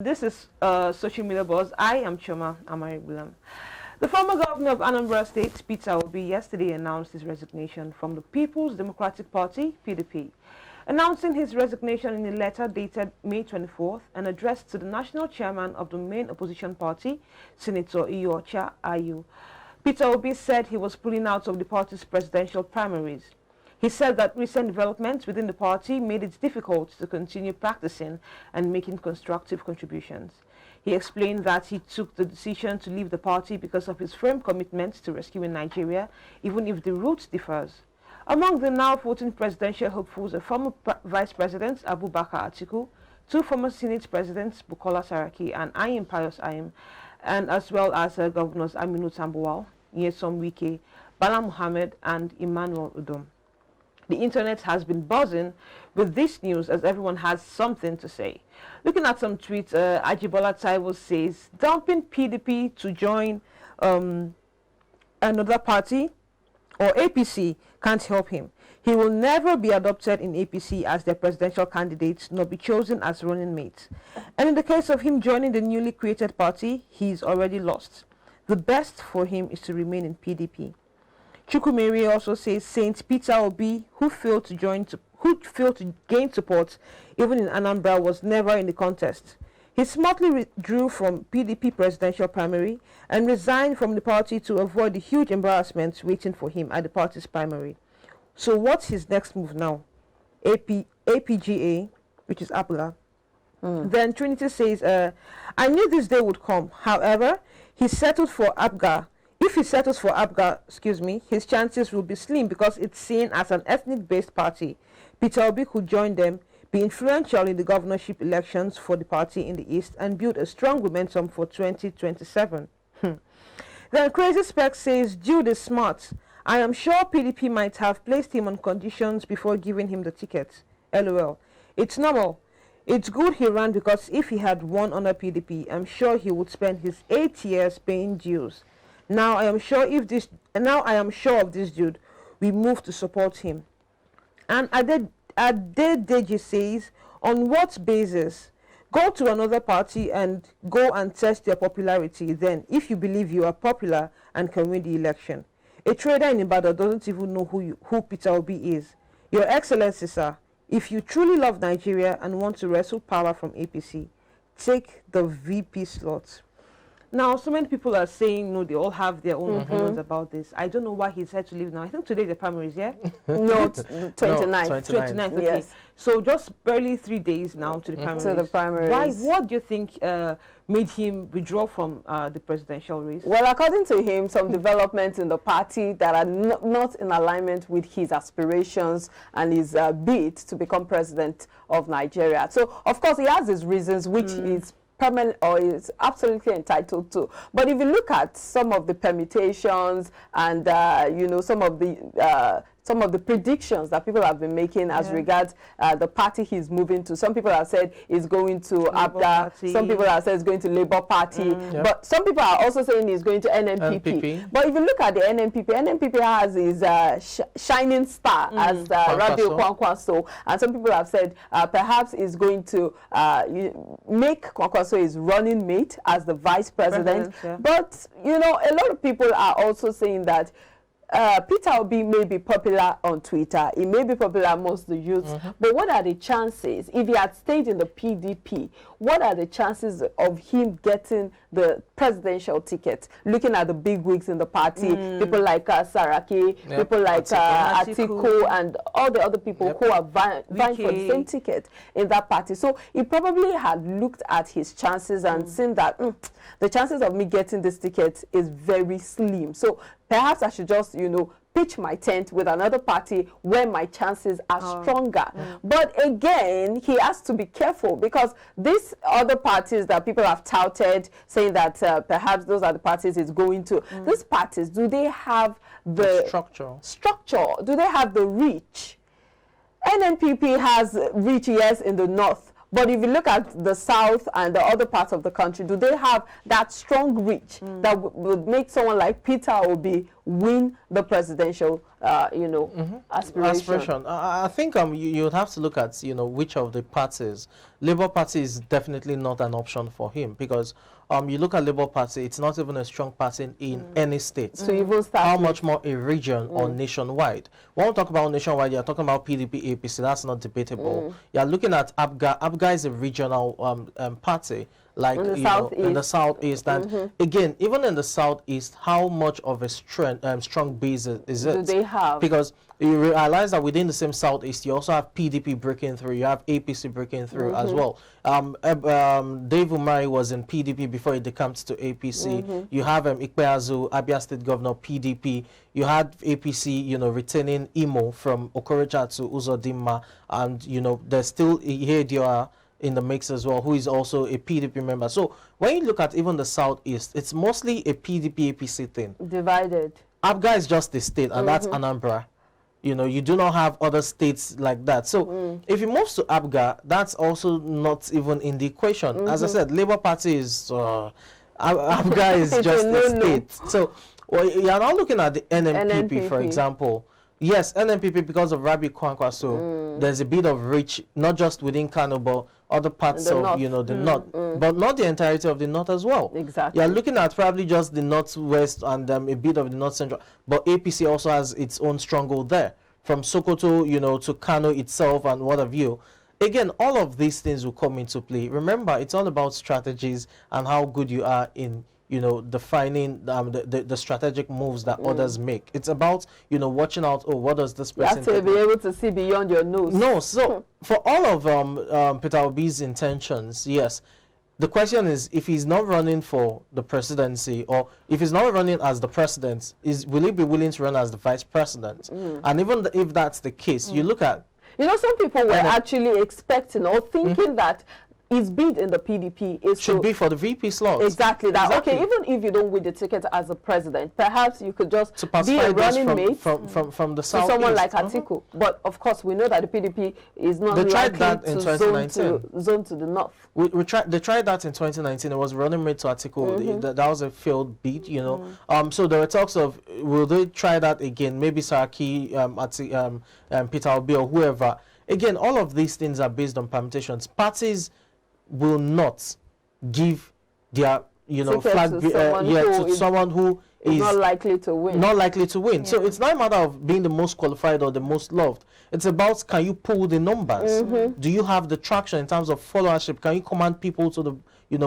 This is Social Media Buzz. I am Choma Amaribulam. The former governor of Anambra State, Peter Obi, yesterday announced his resignation from the People's Democratic Party, PDP. Announcing his resignation in a letter dated May 24th and addressed to the national chairman of the main opposition party, Senator Iyorchia Ayu. Peter Obi said he was pulling out of the party's presidential primaries. He said that recent developments within the party made it difficult to continue practicing and making constructive contributions. He explained that he took the decision to leave the party because of his firm commitment to rescuing Nigeria, even if the route differs. Among the now 14 presidential hopefuls are former Vice President Abubakar Atiku, two former Senate Presidents Bukola Saraki and Ayim Pius Ayim, and as well as Governors Aminu Tambuwal, Nyesom Wike, Bala Muhammad and Emmanuel Udom. The internet has been buzzing with this news as everyone has something to say. Looking at some tweets, Ajibola Taiwo says, dumping PDP to join another party or APC can't help him. He will never be adopted in APC as their presidential candidate, nor be chosen as running mate. And in the case of him joining the newly created party, he's already lost. The best for him is to remain in PDP. Chukwumeri also says Saint Peter Obi, who failed to gain support even in Anambra, was never in the contest. He smartly withdrew from PDP presidential primary and resigned from the party to avoid the huge embarrassment waiting for him at the party's primary. So what's his next move now? APGA, which is APGA. Then Trinity says, I knew this day would come. However, he settled for APGA. If he settles for APGA, his chances will be slim because it's seen as an ethnic-based party. Peter Obi could join them, be influential in the governorship elections for the party in the East, and build a strong momentum for 2027. Then Crazy Spec says, Jude is smart. I am sure PDP might have placed him on conditions before giving him the ticket. LOL. It's normal. It's good he ran because if he had won under PDP, I'm sure he would spend his 8 years paying dues. Now I am sure of this dude, we move to support him. And Adedeji says, on what basis? Go to another party and go and test your popularity. Then, if you believe you are popular and can win the election. A trader in Ibadan doesn't even know who Peter Obi is. Your Excellency, sir, if you truly love Nigeria and want to wrestle power from APC, take the VP slot. Now, so many people are saying, no, they all have their own opinions about this. I don't know why he's had to leave now. I think today the primaries, yeah? No, 29th. 29th, okay. Yes. So just barely 3 days now to the primaries. To the primaries. Why? What do you think made him withdraw from the presidential race? Well, according to him, some developments in the party that are not in alignment with his aspirations and his bid to become president of Nigeria. So, of course, he has his reasons, which is permanent or is absolutely entitled to. But if you look at some of the permutations and some of the predictions that people have been making as regards the party he's moving to. Some people have said he's going to APGA. Some people have said he's going to Labour Party. But some people are also saying he's going to NNPP. But if you look at the NNPP has his shining star as Radio Kwankwaso. And some people have said perhaps he's going to make Kwankwaso his running mate as the vice president. But, a lot of people are also saying that Peter Obi may be popular on Twitter. He may be popular amongst the youths. But what are the chances, if he had stayed in the PDP, what are the chances of him getting the presidential ticket? Looking at the big wigs in the party, people like Saraki, people like Atiku, and all the other people who are vying for the same ticket in that party. So he probably had looked at his chances and seen that the chances of me getting this ticket is very slim. So perhaps I should just, pitch my tent with another party where my chances are stronger. But again, he has to be careful because these other parties that people have touted, saying that perhaps those are the parties he's going to, these parties, do they have the structure? Do they have the reach? NNPP has reach, yes, in the north. But if you look at the south and the other parts of the country, do they have that strong reach that would make someone like Peter Obi win the presidential, aspiration? I think you'd have to look at, which of the parties. Labour Party is definitely not an option for him, because you look at Labour Party, it's not even a strong party in any state. So even start how much more a region or nationwide? When we talk about nationwide, you're talking about PDP, APC, that's not debatable. You're looking at ABGA. ABGA is a regional party, like in the southeast. And again, even in the southeast, how much of a strong base is it? Do they have? Because you realize that within the same southeast, you also have PDP breaking through, you have APC breaking through as well. Dave Umari was in PDP before he decamped to APC. You have Ikpeazu, Abia State Governor, PDP. You had APC, retaining Imo from Okorocha to Uzodimma, and there's still Ihedioa in the mix as well, who is also a PDP member. So when you look at even the southeast, it's mostly a PDP APC thing. Divided. Abga is just the state, and that's Anambra. You do not have other states like that. So if you move to Abga, that's also not even in the equation. As I said, Labour Party is Abga is just a state. So you're now looking at the NMPP, for example. Yes, NMPP, because of Rabi Kwankwa, so there's a bit of reach, not just within Kano, but other parts of the north, but not the entirety of the north as well. Exactly. You're looking at probably just the northwest and a bit of the north central, but APC also has its own stronghold there, from Sokoto, to Kano itself and what have you. Again, all of these things will come into play. Remember, it's all about strategies and how good you are in defining the strategic moves that others make. It's about, watching out, what does this person You have to be able to see beyond your nose. No, so for all of Peter Obi's intentions, yes, the question is, if he's not running for the presidency, or if he's not running as the president, will he be willing to run as the vice president? And even if that's the case, you look at... some people were actually expecting or thinking that his bid in the PDP should be for the VP slot. Exactly that. Exactly. Okay, even if you don't win the ticket as a president, perhaps you could just be a running mate from the south. Someone like Atiku. But of course, we know that the PDP is not likely to zone to the north. They tried that in 2019. It was running mate to Atiku. That was a failed bid. So there were talks of, will they try that again? Maybe Saraki, Peter Obi, or whoever. Again, all of these things are based on permutations. Parties will not give their flag to someone who is not likely to win. Yeah. So it's not a matter of being the most qualified or the most loved. It's about, can you pull the numbers? Do you have the traction in terms of followership? Can you command people to the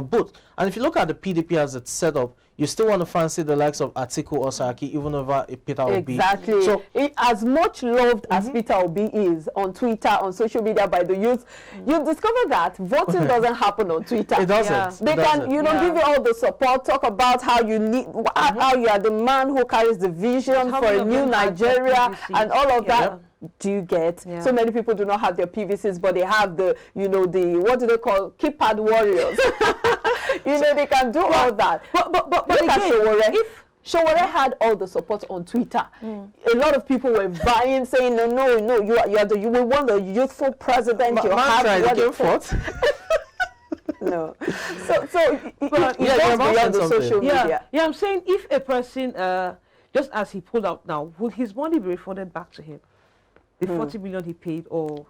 booth? And if you look at the PDP as it's set up, you still want to fancy the likes of Atiku or Saraki even over Peter Obi. Exactly. So as much loved as Peter Obi is on Twitter, on social media by the youth, you discover that voting doesn't happen on Twitter. It doesn't. Yeah. They can, give you all the support, talk about how you need, how you are the man who carries the vision for a new Nigeria and all of that. Do you get? So many people do not have their PVCs, but they have the, what do they call, keypad warriors. They can do all that. But look at Showore. If Showore had all the support on Twitter, a lot of people were vying, saying, no, you will want the youthful president. You have what it takes. No. So it goes beyond the social media. Yeah, I'm saying if a person, just as he pulled out now, would his money be refunded back to him? The 40 million he paid, or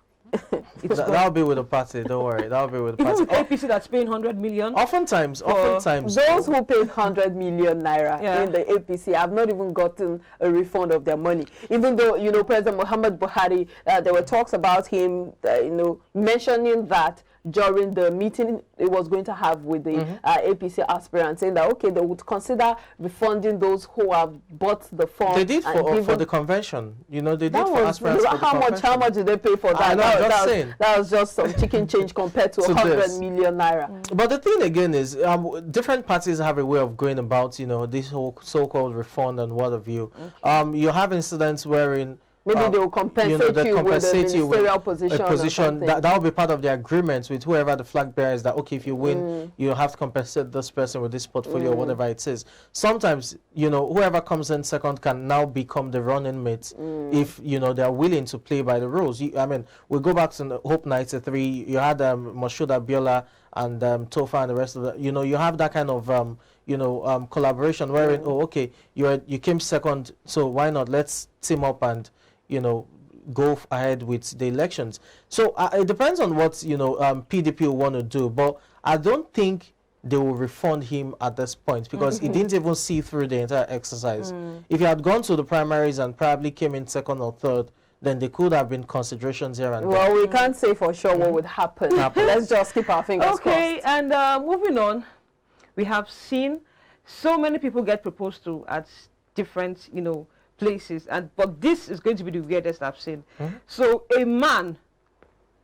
that'll be with the party, don't worry. That'll be with the party. Even with APC that's paying 100 million. Oftentimes those who paid 100 million naira in the APC have not even gotten a refund of their money. Even though President Muhammad Buhari, there were talks about him, mentioning that during the meeting it was going to have with the APC aspirants, saying that they would consider refunding those who have bought the form. They did for the convention. They did for aspirants for the convention. How much did they pay for that? That was just some chicken change compared to 100 million naira. But the thing again is, different parties have a way of going about this whole so-called refund and what have you. You have incidents wherein maybe they will compensate you with a ministerial position. That will be part of the agreement with whoever the flag bearer is, that if you win, you have to compensate this person with this portfolio or whatever it is. Sometimes, whoever comes in second can now become the running mate if, they are willing to play by the rules. We go back to the Hope 93. You had Moshood Abiola and Tofa and the rest of the, you know, you have that kind of collaboration wherein, oh, okay, you came second, so why not, let's team up and, you know, go ahead with the elections. So it depends on what, you know, PDP will want to do, but I don't think they will refund him at this point, because he didn't even see through the entire exercise. If he had gone to the primaries and probably came in second or third, then there could have been considerations here and there. Well, we can't say for sure what would happen. Let's just keep our fingers crossed. Okay, and moving on, we have seen so many people get proposed to at different, you know, places, but this is going to be the weirdest I've seen. So a man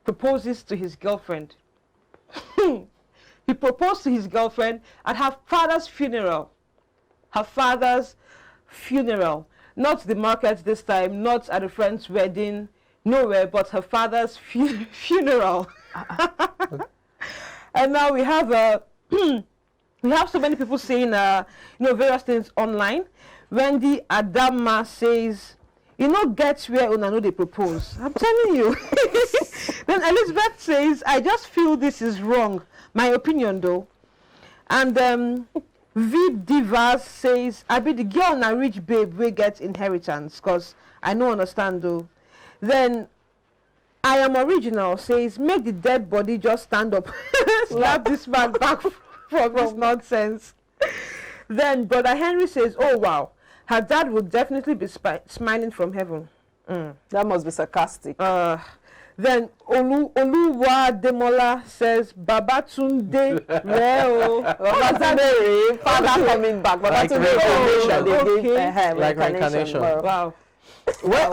proposes to his girlfriend. He proposed to his girlfriend at her father's funeral. Her father's funeral. Not the market this time, not at a friend's wedding, nowhere, but her father's funeral. And now we have we have so many people saying you know, various things online. Wendy Adama says, you know, get where una know they propose. I'm telling you. Then Elizabeth says, I just feel this is wrong. My opinion though. And V Divas says, I be the girl na rich babe we get inheritance, cause I no understand though. Then I am original says, make the dead body just stand up. Slap this man back from this nonsense. Then Brother Henry says, oh wow, her dad would definitely be smiling from heaven. That must be sarcastic. Then Oluwa Demola says, Babatunde Reo. Babatunde, father coming back. Babatunde, like reincarnation. Wow. Well,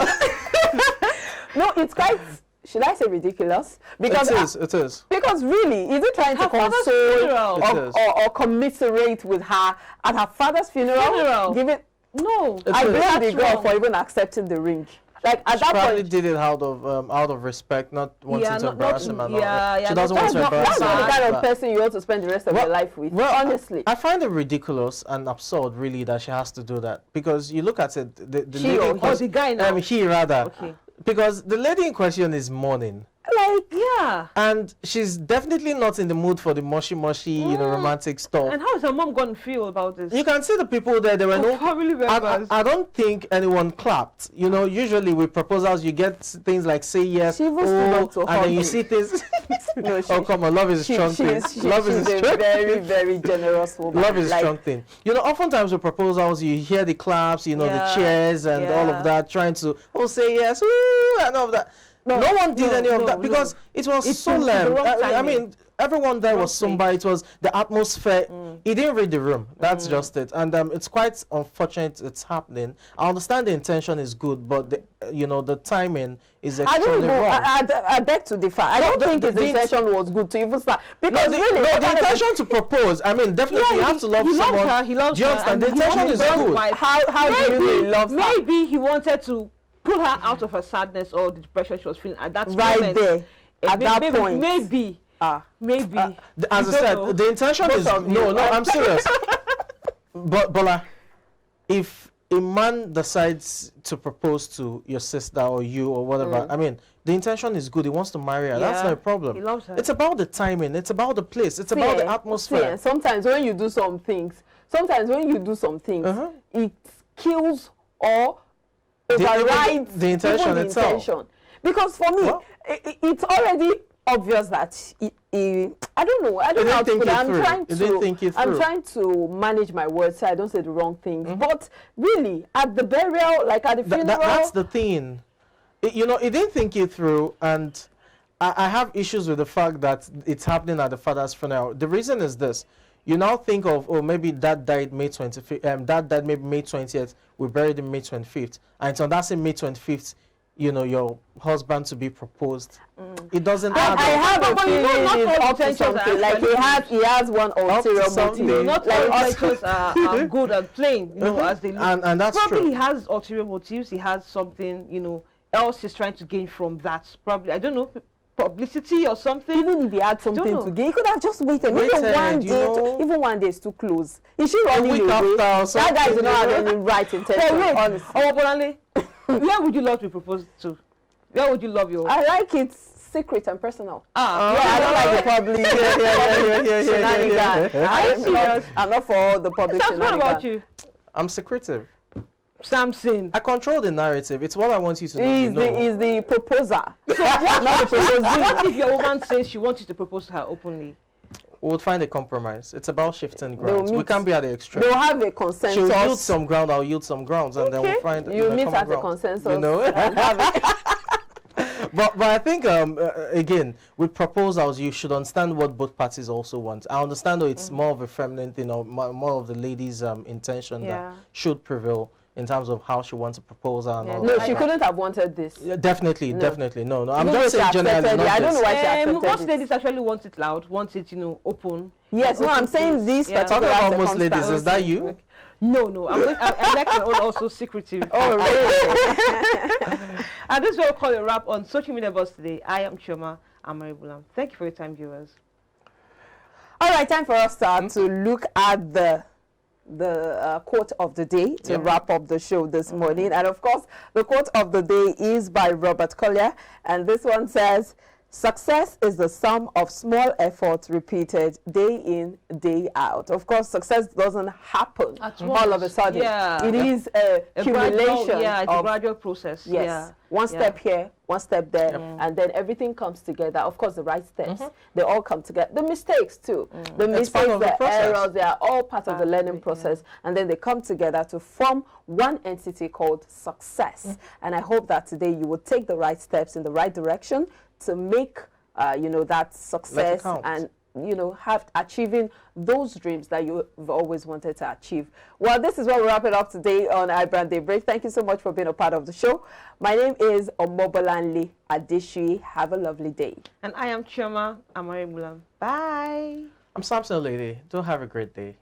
no, it's quite, should I say ridiculous? Because it is. Because really, is it trying to console or commiserate with her at her father's funeral? Give it. No, I blame the girl for even accepting the ring. Like at she that probably point, did it out of respect, not wanting to embarrass him. She doesn't want to that's embarrass him. not the kind of person you want to spend the rest of your life with. Well, honestly, I find it ridiculous and absurd, really, that she has to do that, because you look at it, the she lady or the guy now. he rather, okay. Because the lady in question is mourning. Like, yeah. And she's definitely not in the mood for the mushy, you know, romantic stuff. And how is her mom going to feel about this? You can see the people there. There were no. Family members. I don't think anyone clapped. You know, usually with proposals, you get things like say yes, she and then you see things. No, oh come on, love is a strong thing. Love is a strong very, very generous woman. Love is a strong thing. You know, oftentimes with proposals, you hear the claps, you know, the cheers and all of that, trying to say yes, and all of that. No one did any of that because it was solemn. I mean, everyone there was somebody. It was the atmosphere. He didn't read the room. That's just it. And it's quite unfortunate it's happening. I understand the intention is good, but the timing is extremely wrong. I beg to differ. I don't think his intention was good to even start. Because the intention to propose, I mean, definitely you have to love someone. He loves her. And the intention is good. How do you know he loves her? Maybe he wanted to pull her out of her sadness or the depression she was feeling at that moment. There, at that point. Maybe. Maybe. As I said, the intention is no. I'm serious. But Bola, if a man decides to propose to your sister or you or whatever, I mean, the intention is good. He wants to marry her. That's not a problem. He loves her. It's about the timing. It's about the place. It's about the atmosphere. Sometimes when you do some things, it kills or overrides the intention itself. Because for me, it's already obvious that I don't know how to put it. I'm trying to manage my words so I don't say the wrong things. But really, at the burial, like at the funeral, that's the thing. It didn't think it through, and I have issues with the fact that it's happening at the father's funeral. The reason is this. You now think of, maybe dad died May 25th, dad died maybe May 20th, we buried him May 25th. And it's on that same May 25th, your husband to be proposed. It doesn't happen. I have a feeling it's up to something. Like he has one ulterior motive. Not all intentions are good and plain, as they look. And that's probably true. He has ulterior motives, he has something, else he's trying to gain from that. Probably, I don't know, publicity or something. Even if he had something to gain, he could have just waited. Even one day is too close. Is she running away? That guy does not have any right intention. Honestly. Where would you love to be proposed to? Where would you love your? I like it secret and personal. Ah, Yeah, I don't like the public shenanigans. I'm not for all the public Sam, what shenanigans. about you? I'm secretive. Samson. I control the narrative. It's what I want you to know. He's the proposer. So what, Not the proposer. what if your woman says she wants you to propose to her openly? We'll find a compromise. It's about shifting grounds. meet. We can't be at the extreme. They'll have a consensus. She'll yield some ground, I'll yield some grounds, and then we'll find You meet common at a ground, consensus. You know? and have it. But I think, again, with proposals, you should understand what both parties also want. I understand though it's more of a feminine thing, or more of the lady's intention that should prevail in terms of how she wants a proposal and all No, that. she couldn't have wanted this. Yeah, definitely, definitely. No. I'm Even just though saying she generally, accepted it. not I don't know this. why she accepted Most it. ladies actually want it loud, want it, open. Yes, no, I'm saying these Yeah. particular Talking about most ladies, circumstances. is that you? No. I like my own also secretive. Oh, really? And this is what we call a wrap on social media buzz today. I am Chioma Amaribulam. Thank you for your time, viewers. All right, time for us to look at the quote of the day to wrap up the show this morning. And of course, the quote of the day is by Robert Collier. And this one says, "Success is the sum of small efforts repeated day in, day out." Of course, success doesn't happen all of a sudden. Yeah. It is a accumulation it's a of gradual process. Yes. Yeah. One step here, one step there, and then everything comes together. Of course, the right steps, they all come together. The mistakes too. The It's part mistakes, of the the process. errors, they are all part of the learning process. And then they come together to form one entity called success. And I hope that today you will take the right steps in the right direction to make, that success count. and have achieving those dreams that you've always wanted to achieve. Well, this is where we wrap it up today on iBrand Daybreak. Thank you so much for being a part of the show. My name is Omobolanle Adeshi. Have a lovely day. And I am Chioma Amaribulam. Bye. I'm Samson Lady. Do have a great day.